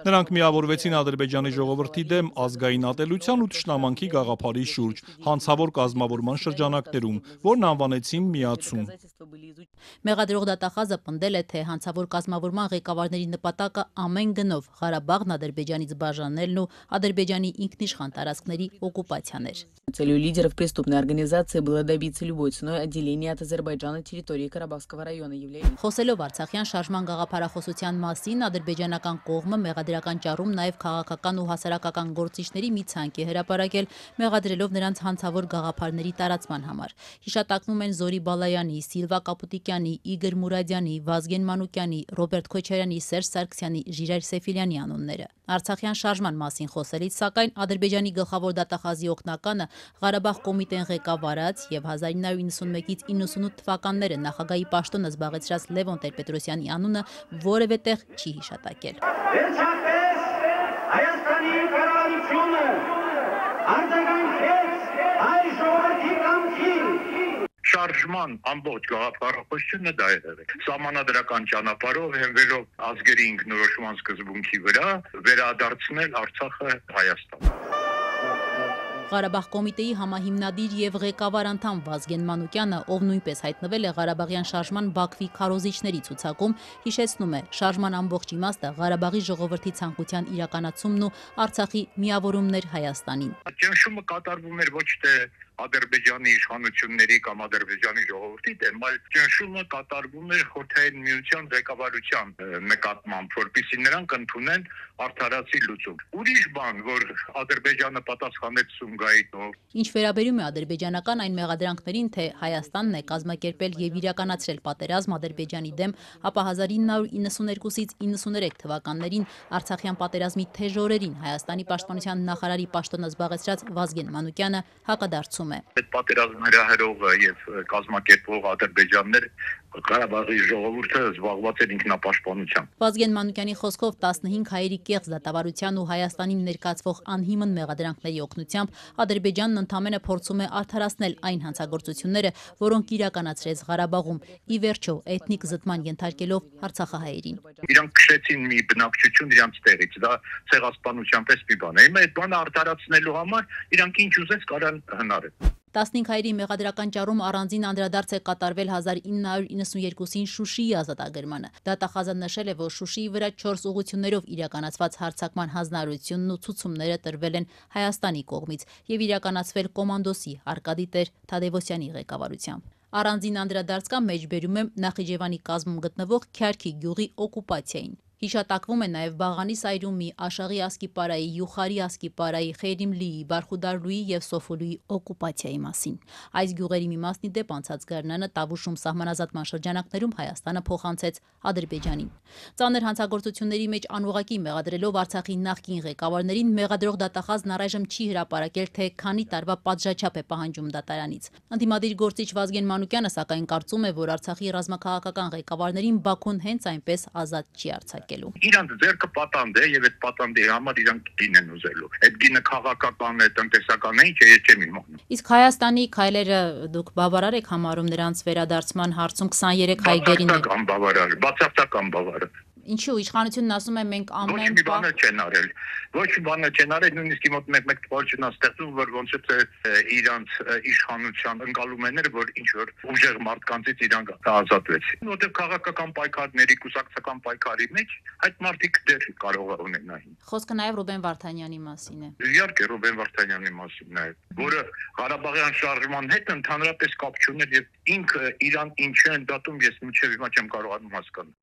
Նրանք միավորվեցին Ադրբեջանի ժողովրդի դեմ ազգային ատելության ու թշնամանքի գաղափարի շուրջ, հանցավոր կազմավորման շրջանակներում, որն անվանեցին Միացում։ Մեղադրող դատախազը պնդել է, թե հանցավոր կազմավորման ղեկավարների նպատակը ամեն գնով Ղարաբաղն Ադրբեջանից բաժանելն ու Ադրբեջանի ինքնիշխան տարածքների օկուպացիան էր։ Целью лидеров преступной организации было добиться любой ценой отделения от Азербайджана территории Карабахского района, являясь... Խոսելով Արցախյան շարժման գաղափարախոսության մասին, ադրբեջանական կողմը մեղադրական ճառում նաև քաղաքական ու հասարակական գործիչների մի ցանկ է հրապարակել, մեղադրելով նրանց հանցավոր գաղափարների տարածման համար։ Հիշատակվում են Զորի Բալայանի, Սիլվա Կապուտիկյանի, Իգոր Մուրադյանի, Վազգեն Մանուկյանի, Ռոբերտ Քոչարյանի, Սերժ Սարգսյանի, Ժիրայր Սեֆիլյանի անունները։ Արցախյան շարժման մասին խոսելից, սակայն Ադրբեջանի գլխավոր դատախազի օգնականը Ղարաբաղ կոմիտեն ղեկավարած եւ 1991-ից 98 թվականները նախագահի պաշտոնը զբաղեցրած Լևոն Տեր-Պետրոսյանի անունը որևէ տեղ չի հիշատակել։ Վերջապես Հայաստանի կառավարությունը արձագանքեց հայ ժողովրդի կամքին։ Շարժման ամբողջ գաղափարախոսությունը դա էր եղել։ Սահմանադրական ճանապարհով հենվելով ազգերի ինքնորոշման սկզբունքի վրա վերադարձնել Արցախը Հայաստան։ Ղարաբաղ կոմիտեի համահիմնադիր եւ ղեկավար անդամ Վազգեն Մանուկյանը, ով նույնպես հայտնվել է Ղարաբաղյան շարժման Բաքվի քարոզիչների ցուցակում, հիշեցնում է, շարժման ամբողջ իմաստը Ղարաբաղի ժողովրդի ցանկության իրականացումն ու Արցախի միավորումն էր Հայաստանին։ Ճնշումը կատարվում էր ոչ թե Ադրբեջանի իշխանությունների կամ Ադրբեջանի ժողովրդի դեմ, այլ ճնշումը կատարվում էր Խորհրդային Միության ղեկավարության նկատմամբ, որպեսզի նրանք ընդունեն արդարացի լուծում։ Ուրիշ բան, որ Ադրբեջանը պատասխանեց Սումգայիթով։ Ինչ վերաբերում է ադրբեջանական այն մեղադրանքներին, թե Հայաստանն է կազմակերպել եւ իրականացրել պատերազմ Ադրբեջանի դեմ, ապա 1992-ից 93 թվականներին Արցախյան պատերազմի թեժ օրերին Հայաստանի պաշտպանության նախարարի պաշտոնը զբաղեցրած Վազգեն Մանուկյանը հակադարձում է։ Այդ պատերազմը հրահրողը եւ կազմակերպող Ադրբեջաններ Ղարաբաղի ժողովուրդը զբաղված էր ինքնապաշտպանությամբ։ Վազգեն Մանուկյանի խոսքով 15 հայերի կեղծ դատավարության ու Հայաստանին ներկայացվող անհիմն մեղադրանքների օգնությամբ Ադրբեջանն ընդամենը փորձում է արդարացնել այն հանցագործությունները, որոնք իրականացրեց Ղարաբաղում, ի վերջո էթնիկ զտման ենթարկելով արցախահայերին։ Իրանք քշեցին մի բնակչություն իրանց տեղից, դա ցեղասպանության պես մի բան է։ Հիմա այդ բանը արդարացնելու համար իրանք ինչ ուզես կարան հնարել։ 15 հայերի մեղադրական ճառում առանձին անդրադարձ է կատարվել 1992-ին Շուշիի ազատագրմանը։ Դատախազը նշել է, որ Շուշիի վրա 4 ուղղություններով իրականացված հարձակման հանձնարարությունն ու ցուցումները տրվել են Հայաստանի կողմից եւ իրականացվել կոմանդոսի Արկադի տեր Թադևոսյանի ղեկավարությամբ։ Առանձին անդրադարձ կա մեջբերում է Նախիջևանի կազմում գտնվող Քյարքի գյուղի օկուպացիային։ Հիշատակվում է նաև Բաղանի Սայրումի, Աշաղի Ասկիպարայի, Յուխարի Ասկիպարայի, Խերիմլիի, Բարխուդարլուի եւ Սոֆուլուի օկուպացիայի մասին։ Այս գյուղերի մի մասն ի դեպ անցած գարնանը Տավուշում սահմանազատման շրջանակներում Հայաստանը փոխանցեց Ադրբեջանին։ Ծանր հանցագործությունների մեջ անուղղակի մեղադրելով Արցախի նախկին ղեկավարներին մեղադրող դատախազն առայժմ չի հրապարակել, թե քանի տարվա պատժաչափ է պահանջում դատարանից։ Ընդդիմադիր գործիչ Վազգեն Մանուկյանը սակայն կարծում է, որ Արցախի ռազմաքաղաքական ղեկավարներին Բաքուն հենց այնպես ազատ չի արձակել։ Իրանց ձեռքը պատանդ է եւ այդ պատանդի համար իրանք գին են ուզելու։ Այդ գինը քաղաքական է, տնտեսական է, ինչ է, չեմ իմանում։ Իսկ Հայաստանի քայլերը դուք բավարար եք համարում նրանց վերադարձման հարցում 23 հայ գերին։ Բացարձական բավարար։ Ինչու իշխանությունն ասում է մենք ամեն բան չեն արել։ Ոչ մի բան չեն արել, նույնիսկ մոտ մեկ տվարչն է ստեղծում, որ ոնց է իրանց իշխանության ընկալումները, որ ինչ որ ուժեղ մարդկանցից իրանք ազատվեցին։ Որտեղ քաղաքական պայքարների, կուսակցական պայքարի մեջ այդ մարդիկ դեռ կարող է ունենային։ Խոսքը նաև Ռուբեն Վարդանյանի մասին է։ Իհարկե Ռուբեն Վարդանյանի մասին է, որը Ղարաբաղյան շարժման հետ ընդհանրապես կապ չուներ եւ ինքը իրան ինչ են դատում, ես մինչեւ հիմա չեմ կարողանում հասկանալ։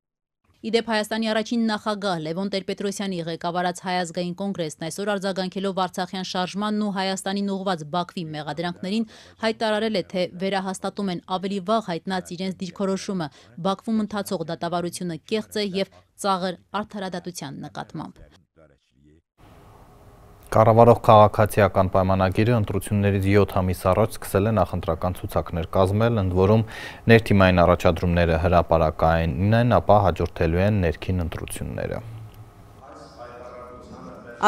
Իդեպ Հայաստանի առաջին նախագահ Լևոն Տեր-Պետրոսյանի ղեկավարած Հայ ազգային կոնգրեսն այսօր արձագանքելով Արցախյան շարժմանն ու Հայաստանին ուղղված Բաքվի մեղադրանքներին հայտարարել է, թե վերահաստատում են ավելի վաղ հայտնած իրենց դիրքորոշումը Բաքվում ընթացող դատավարությունը կեղծ է եւ ծաղր արդարադատության նկատմամբ։ Կառավարող քաղաքացիական պայմանագիրը ընտրություններից 7 ամիս առաջ սկսել է նախընտրական ցուցակներ կազմել, ընդ որում ներթիմային առաջադրումները հրապարակային են, ապա հաջորդելու են ներքին ընտրությունները։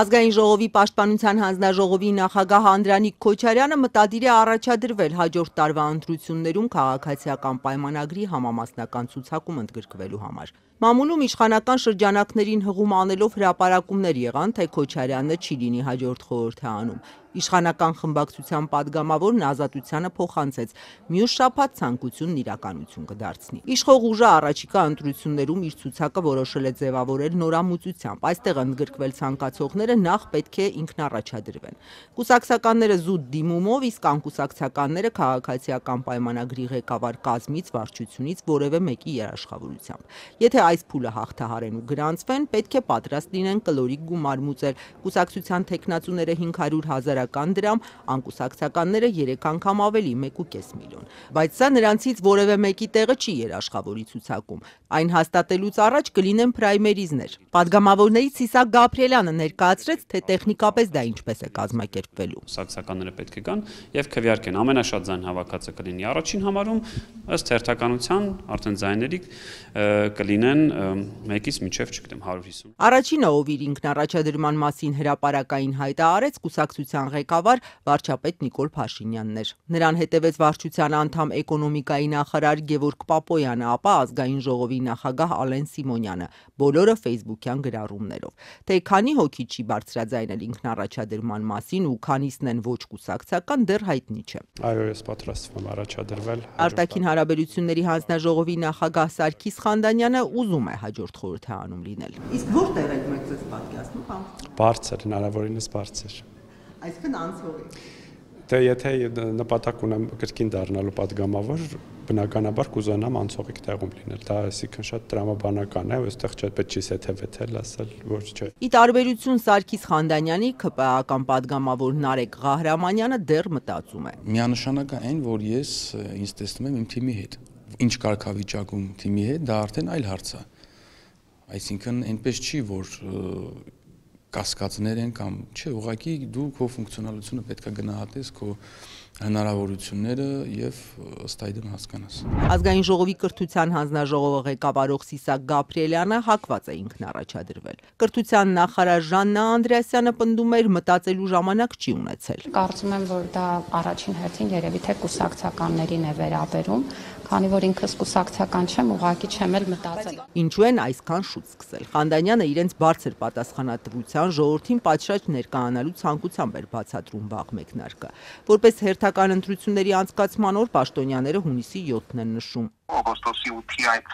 Ազգային ժողովի պաշտպանության հանձնաժողովի նախագահ Անդրանիկ Քոչարյանը մտադիր է առաջադրվել հաջորդ տարվա ընտրություններում քաղաքացիական պայմանագրի համամասնական ցուցակում ընդգրկվելու համար։ Մամուլում իշխանական շրջանակներին հղում անելով հրապարակումներ եղան, թե Քոչարյանը չի լինի հաջորդ խորհրդարանում։ Իշխանական խմբակցության падգամավորն Ազատությանը փոխանցեց մյուս շաբաթ ցանկությունն իրականություն կդարձնի։ Իշխող ուժը առաջիկա ընտրություններում իր ցուցակը որոշել է ձևավորել նորամուծությամբ։ Այստեղ ընդգրկվել ցանկացողները նախ պետք է ինքնառաջադրվեն։ Կուսակցականները զուտ դիմումով, իսկ անկուսակցականները քաղաքացիական պայմանագրի ղեկավար կազմից, վարչությունից որևէ մեկի երաշխավորությամբ։ Եթե այս փուլը հաղթահարեն ու գրանցվեն, պետք է պատրաստ լինեն կլորիկ գումար մուծել։ Կուսակցության թեկնածուները 500,000 դրամ, անկուսակցականները 3 անգամ ավելի 1.5 միլիոն։ Բայց սա նրանցից որևէ մեկի տեղը չի երաշխավորի ցուցակում։ Այն հաստատելուց առաջ կլինեն պրայմերիզներ։ Պատգամավորներից Սիսակ Գաբրիելյանը ներկայացրեց, թե տեխնիկապես դա ինչպես է կազմակերպվելու։ Կուսակցականները պետք է գան եւ քվեարկեն ամենաշատ ձայն հավաքածը կլինի առաջին համարում, ըստ հերթականության արդեն ձայների կլինեն են 1-ից մինչև, չգիտեմ, 150։ Առաջինը, ով իր ինքնառաջադրման մասին հրապարակային հայտ արեց, կուսակցության ղեկավար վարչապետ Նիկոլ Փաշինյանն էր։ Նրան հետևեց վարչության անդամ էկոնոմիկայի նախարար Գևորգ Պապոյանը, ապա ազգային ժողովի նախագահ Ալեն Սիմոնյանը, բոլորը Facebook-յան գրառումներով։ Թե քանի հոգի չի բարձրաձայնել ինքնառաջադրման մասին ու քանիսն են ոչ կուսակցական, դեռ հայտնի չէ։ Այո, ես պատրաստվում եմ առաջադրվել։ Արտաքին հարաբերությունների հանձնաժողովի նախագահ Սարգիս Խանդանյանը ուզում է հաջորդ խորհրդարանում լինել։ Իսկ որտեղ եք մեկ ձեզ պատկերացնում, կամ Բարձր, հնարավորինս բարձր։ Այսինքն անցողի։ Դե եթե նպատակ ունեմ կրկին դառնալու падգամավոր, բնականաբար կուզենամ անցողիկ տեղում լինել։ Դա այսինքն շատ տրամաբանական է, այստեղ չպետք չի սեթեվեթել ասել, որ չէ։ Ի տարբերություն Սարգիս Խանդանյանի, ԿՊԱ-ական падգամավոր Նարեկ Ղահրամանյանը դեռ մտածում է։ Միանշանակ է այն, որ ես ինձ տեսնում եմ իմ թիմի հետ։ Ինչ կարգավիճակում թիմի հետ, դա արդեն այլ հարց է։ Այսինքն այնպես չի, որ կասկածներ են կամ չէ, ուղղակի դու քո ֆունկցիոնալությունը պետք է գնահատես, քո հնարավորությունները եւ ըստ այդմ հասկանաս։ Ազգային ժողովի կրթության հանձնաժողովը ղեկավարող Սիսակ Գաբրիելյանը հակված է ինքնառաջադրվել։ Կրթության նախարար Ժաննա Անդրեասյանը պնդում էր մտածելու ժամանակ չի ունեցել։ Կարծում եմ, որ դա առաջին հերթին երևի թե կուսակցականներին է վերաբերում, քանի որ ինքս կուսակցական չեմ, ուղղակի չեմ էլ մտածել։ Ինչու են այսքան շուտ սկսել։ Խանդանյանը իրենց բարձր պատասխանատվության ժողովրդին պատշաճ ներկայանալու ցանկությամբ էր բացատրում վաղ մեկնարկը։ Որպես հերթական ընտրությունների անցկացման օր պաշտոնյաները հունիսի 7-ն են նշում։ Օգոստոսի 8-ի այդ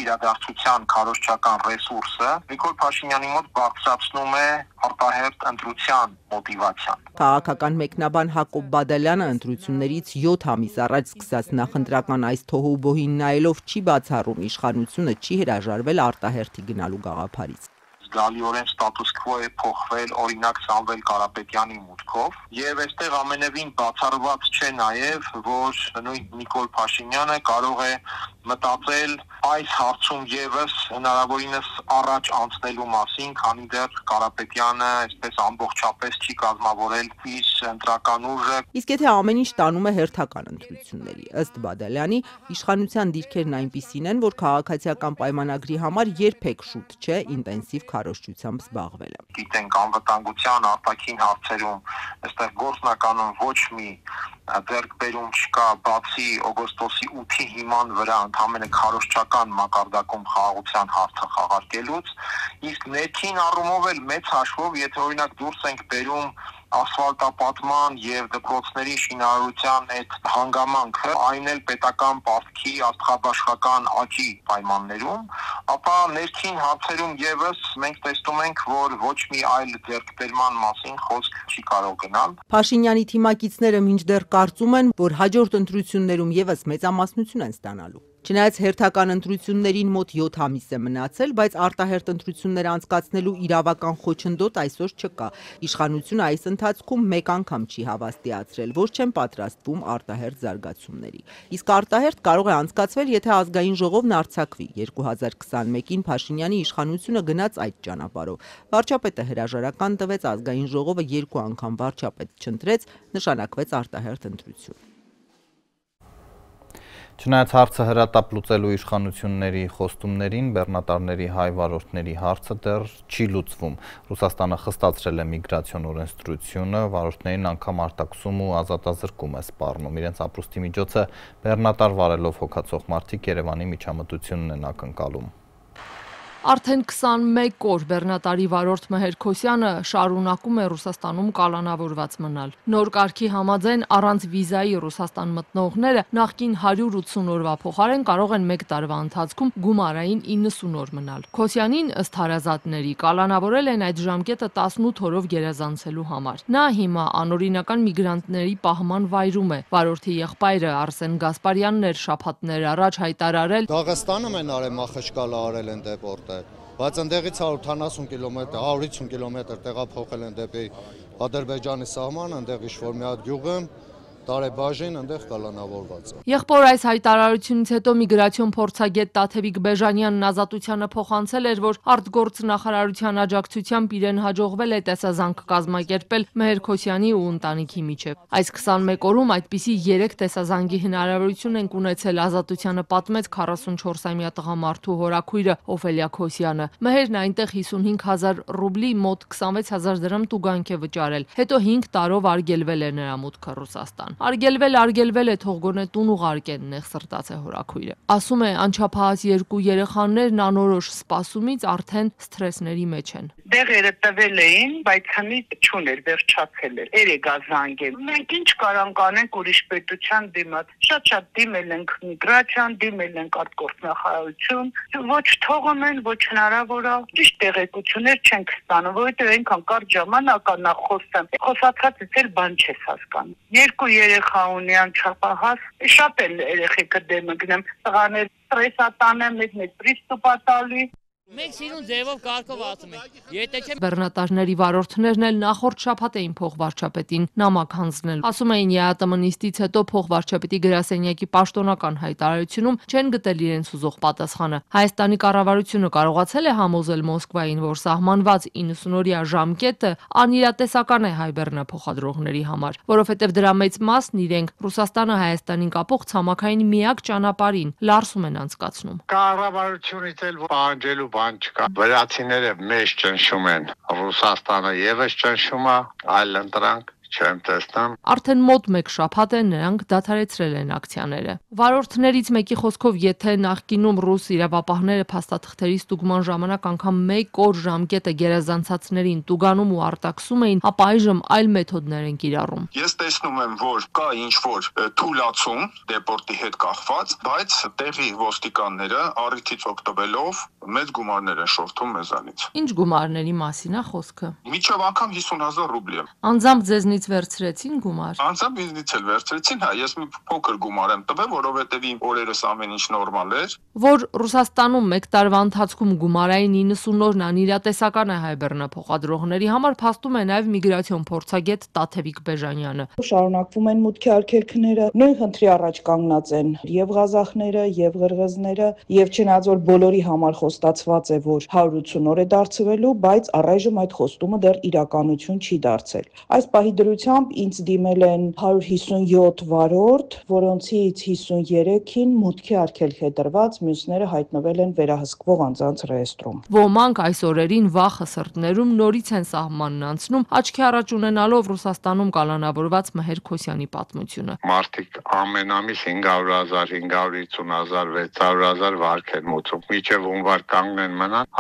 իրադարձության քարոզչական ռեսուրսը Նիկոլ Փաշինյանի մոտ բարձրացնում է արտահերթ ընտրության մոտիվացիան։ Քաղաքական մեկնաբան Հակոբ Բադալյանը ընտրություններից 7 ամիս առաջ սկսած նախընտրական այս թոհուբոհին նայելով չի բացառում իշխանությունը չի հրաժարվել արտահերթի գնալու գաղափարից։ Զգալիորեն ստատուս քվո է փոխվել օրինակ Սամվել Կարապետյանի մուտքով եւ այստեղ ամենևին բացառված չէ նաեւ որ նույն Նիկոլ Փաշինյանը կարող է մտածել այս հարցում եւս հնարավորինս առաջ անցնելու մասին, քանի դեռ Կարապետյանը այսպես ամբողջապես չի կազմավորել իր ընտրական ուժը։ Իսկ եթե ամեն ինչ տանում է հերթական ընտրությունների, ըստ Բադալյանի, իշխանության դիրքերն այնպիսին են, որ քաղաքացիական պայմանագրի համար երբեք շուտ չէ ինտենսիվ քարոզչությամբ զբաղվելը։ Գիտենք անվտանգության արտաքին հարցերում այստեղ գործնականում ոչ մի ձեռքբերում չկա, բացի օգոստոսի 8-ի հիման վրա ընդհանրապես քարոզչական մակարդակում խաղաղության հարցը խաղարկելուց, իսկ ներքին առումով էլ մեծ հաշվով, եթե օրինակ դուրս ենք բերում ասֆալտապատման եւ դպրոցների շինարարության այդ հանգամանքը, այն էլ պետական պարտքի աստղաբաշխական աճի պայմաններում, ապա ներքին հարցերում եւս մենք տեսնում ենք, որ ոչ մի այլ ձեռքբերման մասին խոսք չի կարող գնալ։ Փաշինյանի թիմակիցները մինչդեռ կարծում են, որ հաջորդ ընտրություններում եւս մեծամասնություն են ստանալու։ Չնայած հերթական ընտրություններին մոտ 7 ամիս է մնացել, բայց արտահերթ ընտրություններ անցկացնելու իրավական խոչընդոտ այսօր չկա։ Իշխանությունը այս ընթացքում մեկ անգամ չի հավաստիացրել, որ չեն պատրաստվում արտահերթ զարգացումների։ Իսկ արտահերթ կարող է անցկացվել, եթե ազգային ժողովն արձակվի։ 2021-ին Փաշինյանի իշխանությունը գնաց այդ ճանապարհով։ Վարչապետը հրաժարական տվեց, ազգային ժողովը 2 անգամ վարչապետ չընտրեց, նշանակվեց արտահերթ ընտրություն։ Չնայած հարցը հրատապ լուծելու իշխանությունների խոստումներին, բեռնատարների հայ վարորդների հարցը դեռ չի լուծվում։ Ռուսաստանը խստացրել է միգրացիոն օրենսդրությունը, վարորդներին անգամ արտաքսում ու ազատազրկում է սպառնում։ Իրենց ապրուստի միջոցը բեռնատար վարելով հոգացող մարդիկ Երևանի միջամտությունն են ակնկալում։ Արդեն 21 օր բեռնատարի վարորդ Մհեր Քոսյանը շարունակում է Ռուսաստանում կալանավորված մնալ։ Նոր կարգի համաձայն առանց վիզայի Ռուսաստան մտնողները նախկին 180 օրվա փոխարեն կարող են 1 տարվա ընթացքում գումարային 90 օր մնալ։ Քոսյանին ըստ հարազատների կալանավորել են այդ ժամկետը 18 օրով գերազանցելու համար։ Նա հիմա անօրինական միգրանտների պահման վայրում է։ Վարորդի եղբայրը Արսեն Գասպարյանն էր շաբաթներ առաջ հայտարարել. Դաղստանը մեն արել Մախաչկալա արել են դեպորտ բայց ընդեղից 170 կիլոմետր, 150 կիլոմետր տեղափոխել են դեպի Ադրբեջանի սահմանը, ընդեղ ինչ-որ մի հատ գյուղ եմ, տարեբաժին այնտեղ կալանավորված է։ Եղբոր այս հայտարարությունից հետո միգրացիոն փորձագետ Տաթևիկ Բեժանյանն ազատությանը փոխանցել էր, որ արտգործ նախարարության աջակցությամբ իրեն հաջողվել է տեսազանք կազմակերպել Մեհեր Քոսյանի ու ընտանիքի միջև։ Այս 21 օրում այդպիսի 3 տեսազանգի հնարավորություն ենք ունեցել, ազատությանը պատմեց 44-ամյա տղամարդու հորաքույրը Օֆելիա Քոսյանը։ Մեհերն այնտեղ 55,000 ռուբլի մոտ 26,000 դրամ տուգանք է վճարել։ Հետո 5 տարով արգելվել է նրա մուտքը Ռուսաստան։ Արգելվել է, թող գոնե տուն ուղարկեն, նեղ սրտաց է հորաքույրը։ Ասում է, անչափահաս 2 երեխաներն անորոշ սպասումից արդեն սթրեսների մեջ են։ Դեղերը տվել էին, բայց հնից չուներ, վերջացել էր։ Երեգա զանգել։ Մենք ինչ կարանք անենք ուրիշ պետության դիմաց։ Շատ դիմել ենք միգրացիան, դիմել ենք արտգործ նախարարություն, ոչ թողում են, ոչ հնարավոր է։ Ճիշտ տեղեկություններ չենք ստանում, որովհետև այնքան կարճ ժամանակ է նա խոսում։ Խոսացածից էլ բան չես հասկանում։ 2 երեխա ունի անչափահաս, շատ էլ երեխեքը դեմը գնեմ, տղաներ ստրեսատան են, մեծ պրիստուպ տալի։ Մենք սիրուն ձևով կարգով ասում ենք, եթե չէ Բեռնատարների վարորդներն էլ նախորդ շաբաթ էին փոխվարչապետին նամակ հանձնել։ Ասում էին ԵԱՏՄ-նիստից հետո փոխվարչապետի գրասենյակի պաշտոնական հայտարարությունում չեն գտել իրենց ուզող պատասխանը։ Հայաստանի կառավարությունը կարողացել է համոզել Մոսկվային, որ սահմանված 90-օրյա ժամկետը անիրատեսական է հայ բեռնափոխադրողների համար, որովհետև դրա մեծ մասն իրենք Ռուսաստանը Հայաստանին կապող ցամաքային միակ ճանապարհին լարսում են անցկացնում։ Կառավարությունից էլ պահանջելու բան չկա։ Վրացիները մեզ ճնշում են, Ռուսաստանը եւս ճնշում է, այլ ընտրանք չեմ տեսնում։ Արդեն մոտ 1 շաբաթ է նրանք դադարեցրել են ակցիաները։ Վարորդներից մեկի խոսքով, եթե նախկինում ռուս իրավապահները փաստաթղթերի ստուգման ժամանակ անգամ 1 օր ժամկետը գերազանցածներին տուգանում ու արտաքսում էին, ապա այժմ այլ մեթոդներ են կիրառում։ Ես տեսնում եմ, որ կա ինչ-որ թուլացում դեպորտի հետ կախված, բայց տեղի ոստիկանները առիթից օգտվելով մեծ գումարներ են շորթում մեզանից։ Ինչ գումարների մասին է խոսքը։ Միջև անգամ 50,000 ռուբլի։ Անձամբ ձեզնից վերցրեցին գումար։ Անձամբ ինձնից էլ վերցրեցին, հա, ես մի փոքր գումար եմ տվել, որովհետև իմ օրերս ամեն ինչ նորմալ էր։ Որ Ռուսաստանում 1 տարվա ընթացքում գումարային 90 օրն անիրատեսական է հայ բեռնափոխադրողների համար, փաստում է նաև միգրացիոն փորձագետ Տաթևիկ Բեժանյանը։ Շարունակվում են մուտքի արգելքները, նույն խնդրի առաջ կանգնած են եւ ղազախները, եւ ղրղզները, եւ չնայած որ բոլորի համար խոստացված է, որ 180 օր է դարձվելու, բայց առայժմ այդ խոստումը դեռ իրականություն չի դարձել։ Այս պահի դրությամբ ինձ դիմել են 157 վարորդ, որոնցից 53-ին մուտքի արգելք է տրված, մյուսները հայտնվել են վերահսկվող անձանց ռեեստրում։ Ոմանք այս օրերին վախը սրտներում նորից են սահմանն անցնում, աչքի առաջ ունենալով Ռուսաստանում կալանավորված Մեհեր Քոսյանի պատմությունը։ Մարդիկ ամեն ամիս 500,000, 550,000, 600,000 վարկ են մուծում։ Միջև հունվար կանգնեն մնան,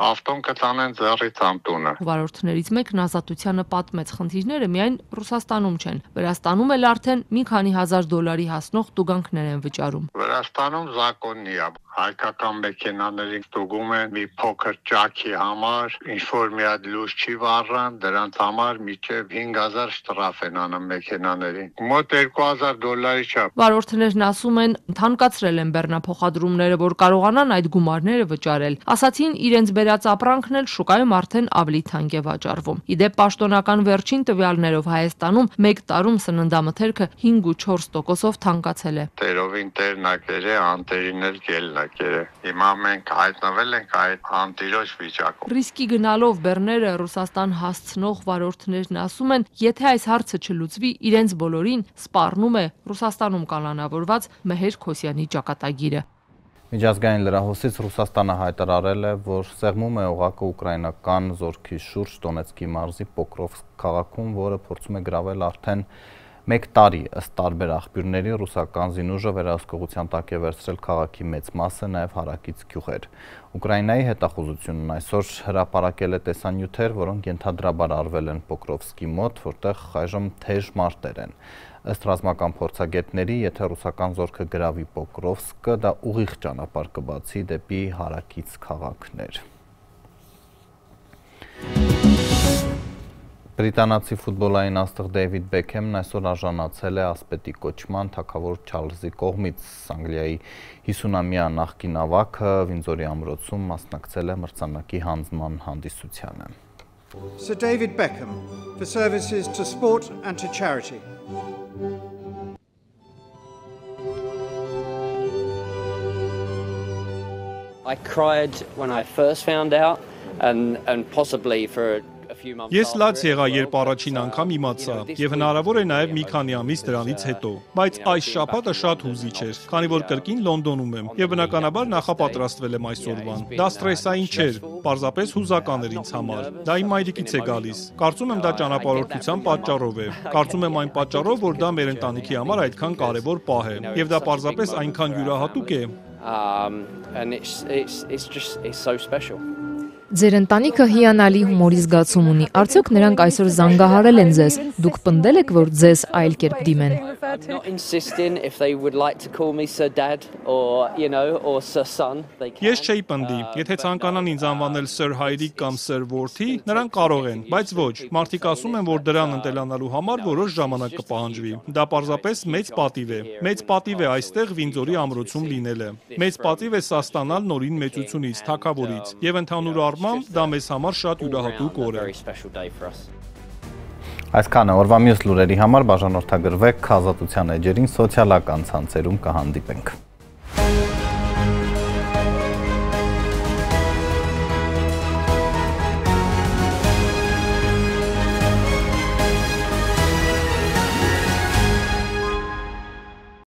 ավտոն կտանեն ձեռից ամտունը։ Վարորդներից մեկն ազատությանը պատմեց, խնդիրները միայն Ռուսաստանում չեն։ Վրաստանում էլ արդեն մի քանի հազար դոլարի հասնող տուգանքներ են վճարում։ Վրաստանում զակոննի է։ Հայկական մեքենաներին ստուգում են մի փոքր ճաքի համար, ինչ-որ մի հատ լույս չի վառան, դրանց համար մինչև 5,000 շտրաֆ են անում մեքենաներին։ Մոտ 2,000 դոլարի չափ։ Վարորդներն ասում են, թանկացրել են բեռնափոխադրումները, որ կարողանան այդ գումարները վճարել։ Ասացին, իրենց բերած ապրանքն էլ շուկայում արդեն ավելի թանկ է վաճառվում։ Իդեպ պաշտոնական վերջին տվյալներով Հայաստանում 1 տարում սննդամթերքը 5.4%-ով թանկացել է։ Տերովին տերնակեր է, անտերին էլ գելնա։ Հիմա մենք հայտնվել ենք այդ անտիրոջ վիճակում։ Ռիսկի գնալով բեռները Ռուսաստան հասցնող վարորդներն ասում են, եթե այս հարցը չլուծվի, իրենց բոլորին սպառնում է Ռուսաստանում կալանավորված Մեհեր Քոսյանի ճակատագիրը։ Միջազգային լրահոսից Ռուսաստանը հայտարարել է, որ սեղմում է օղակը ուկրաինական զորքի շուրջ Դոնեցկի մարզի Պոկրովսկ քաղաքում, որը փորձում է գրավել արդեն 1 տարի, ըստ տարբեր աղբյուրների, ռուսական զինուժը վերահսկողության տակ է վերցրել քաղաքի մեծ մասը, նաև հարակից գյուղեր։ Ուկրաինայի հետախուզությունն այսօր հրապարակել է տեսանյութեր, որոնք ենթադրաբար արվել են Պոկրովսկի մոտ, որտեղ այժմ թեժ մարտեր են։ Ըստ ռազմական փորձագետների, եթե ռուսական զորքը գրավի Պոկրովսկը, դա ուղիղ ճանապարհ կբացի դեպի հարակից քաղաքներ։ Բրիտանացի ֆուտբոլային աստղ Դեյվիդ Բեքհեմն այսօր արժանացել է ասպետի կոչման թագավոր Չարլզի կողմից։ Անգլիայի 50-ամյա նախկին ավագը Վինձորի ամրոցում մասնակցել է մրցանակի հանձնման հանդիսությանը։ Sir David Beckham for services to sport and to charity. I cried when I first found out and possibly for Ես լաց եղա, երբ առաջին անգամ իմացա, եւ հնարավոր է նաեւ մի քանի ամիս դրանից հետո, բայց այս շաբաթը շատ հուզիչ էր, քանի որ կրկին Լոնդոնում եմ եւ բնականաբար նախապատրաստվել եմ այսօրվան։ Դա սթրեսային չէր, պարզապես հուզական էր ինձ համար։ Դա իմ մայրիկից է գալիս։ Կարծում եմ դա ճանապարհորդության պատճառով է։ Կարծում եմ այն պատճառով, որ դա մեր ընտանիքի համար այդքան կարեւոր պահ է, եւ դա պարզապես այնքան յուրահատուկ է։ And it's so special. Ձեր ընտանիքը հիանալի հումորի զգացում ունի։ Արդյոք նրանք այսօր զանգահարել են ձեզ։ Դուք պնդել եք, որ ձեզ այլ կերպ դիմեն։ Ես չէի պնդի, եթե ցանկանան ինձ անվանել Sir հայրիկ կամ Sir որդի, նրանք կարող են, բայց ոչ։ Մարդիկ ասում են, որ դրան ընտելանալու համար որոշ ժամանակ կպահանջվի։ Դա պարզապես մեծ պատիվ է։ Մեծ պատիվ է այստեղ Վինդզորի ամրոցում լինելը։ Մեծ պատիվ է սա ստանալ նորին մեծությունից, թագավորից, եւ ընդհանուր առմամբ դա մեզ համար շատ յուրահատուկ օր է։ Այսքանը օրվա մյուս լուրերի համար բաժանորդագրվեք Ազատության էջերին, սոցիալական ցանցերում կհանդիպենք։